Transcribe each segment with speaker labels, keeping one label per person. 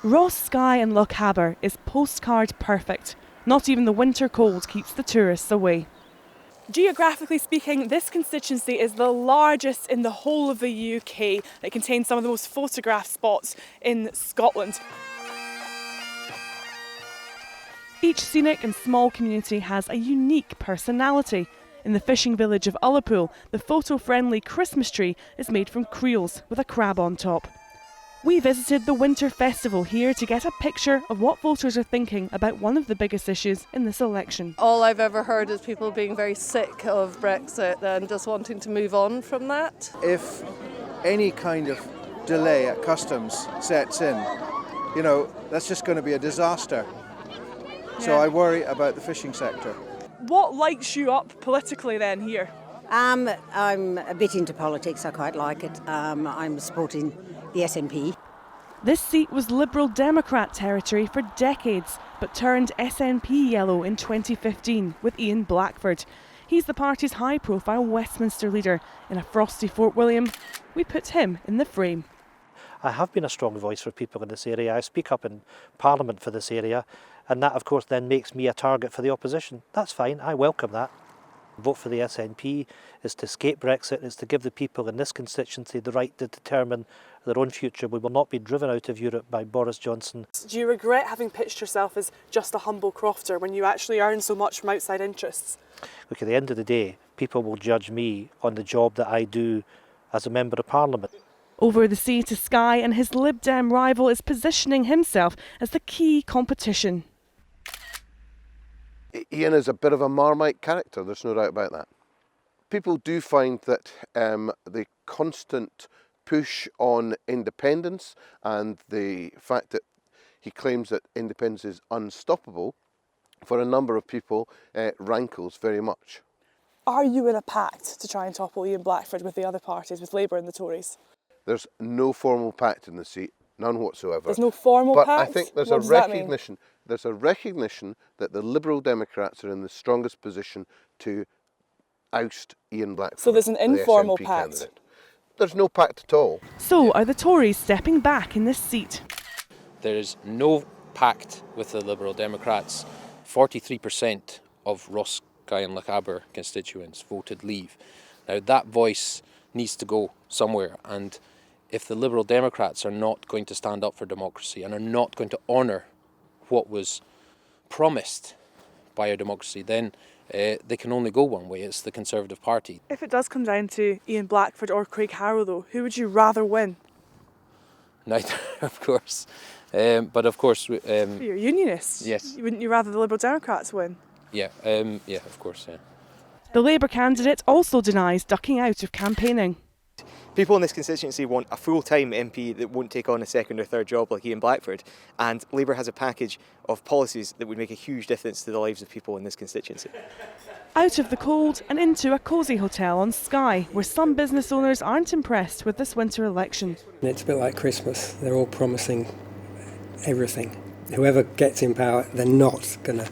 Speaker 1: Ross, Skye and Lochaber is postcard perfect. Not even the winter cold keeps the tourists away. Geographically speaking, this constituency is the largest in the whole of the UK. It contains some of the most photographed spots in Scotland. Each scenic and small community has a unique personality. In the fishing village of Ullapool, the photo-friendly Christmas tree is made from creels with a crab on top. We visited the Winter Festival here to get a picture of what voters are thinking about one of the biggest issues in this election.
Speaker 2: All I've ever heard is people being very sick of Brexit and just wanting to move on from that.
Speaker 3: If any kind of delay at customs sets in, that's just going to be a disaster. So I worry about the fishing sector.
Speaker 1: What lights you up politically then here?
Speaker 4: I'm a bit into politics, I quite like it. I'm supporting the SNP.
Speaker 1: This seat was Liberal Democrat territory for decades, but turned SNP yellow in 2015 with Ian Blackford. He's the party's high-profile Westminster leader. In a frosty Fort William, we put him in the frame.
Speaker 5: I have been a strong voice for people in this area. I speak up in Parliament for this area, and that of course then makes me a target for the opposition. That's fine, I welcome that. Vote for the SNP is to escape Brexit, is to give the people in this constituency the right to determine their own future. We will not be driven out of Europe by Boris Johnson.
Speaker 1: Do you regret having pitched yourself as just a humble crofter when you actually earn so much from outside interests?
Speaker 5: Look, at the end of the day, people will judge me on the job that I do as a Member of Parliament.
Speaker 1: Over the sea to Skye, and his Lib Dem rival is positioning himself as the key competition.
Speaker 6: Ian is a bit of a Marmite character, there's no doubt about that. People do find that the constant push on independence and the fact that he claims that independence is unstoppable, for a number of people, rankles very much.
Speaker 1: Are you in a pact to try and topple Ian Blackford with the other parties, with Labour and the Tories?
Speaker 6: There's no formal pact in the seat, none whatsoever.
Speaker 1: There's no formal
Speaker 6: pact?
Speaker 1: pact?
Speaker 6: But I think there's
Speaker 1: what
Speaker 6: a
Speaker 1: does that
Speaker 6: recognition.
Speaker 1: mean?
Speaker 6: There's a recognition that the Liberal Democrats are in the strongest position to oust Ian Blackford.
Speaker 1: So there's an informal
Speaker 6: the SNP
Speaker 1: pact?
Speaker 6: Candidate. There's no pact at all.
Speaker 1: So are the Tories stepping back in this seat?
Speaker 7: There is no pact with the Liberal Democrats. 43% of Ross, Skye and Lochaber constituents voted leave. Now that voice needs to go somewhere, and if the Liberal Democrats are not going to stand up for democracy and are not going to honour what was promised by our democracy, then they can only go one way. It's the Conservative Party.
Speaker 1: If it does come down to Ian Blackford or Craig Harrow, though, who would you rather win?
Speaker 7: Neither, of course. But of course...
Speaker 1: You're unionists.
Speaker 7: Yes.
Speaker 1: Wouldn't you rather the Liberal Democrats win?
Speaker 7: Yeah, of course, yeah.
Speaker 1: The Labour candidate also denies ducking out of campaigning.
Speaker 8: People in this constituency want a full-time MP that won't take on a second or third job like Ian Blackford, and Labour has a package of policies that would make a huge difference to the lives of people in this constituency.
Speaker 1: Out of the cold and into a cosy hotel on Skye, where some business owners aren't impressed with this winter election.
Speaker 9: It's a bit like Christmas. They're all promising everything. Whoever gets in power, they're not going to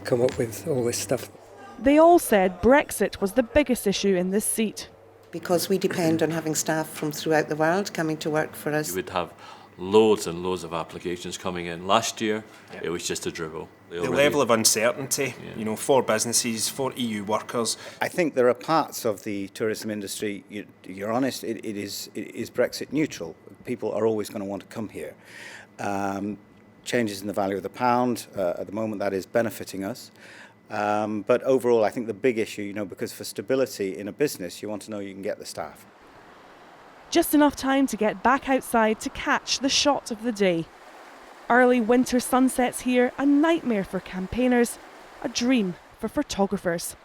Speaker 9: come up with all this stuff.
Speaker 1: They all said Brexit was the biggest issue in this seat.
Speaker 10: Because we depend on having staff from throughout the world coming to work for us.
Speaker 11: You would have loads and loads of applications coming in. Last year, it was just a dribble.
Speaker 12: The level of uncertainty, for businesses, for EU workers.
Speaker 13: I think there are parts of the tourism industry, you're honest, it is Brexit neutral. People are always going to want to come here. Changes in the value of the pound, at the moment that is benefiting us. But overall, I think the big issue, because for stability in a business, you want to know you can get the staff.
Speaker 1: Just enough time to get back outside to catch the shot of the day. Early winter sunsets here, a nightmare for campaigners, a dream for photographers.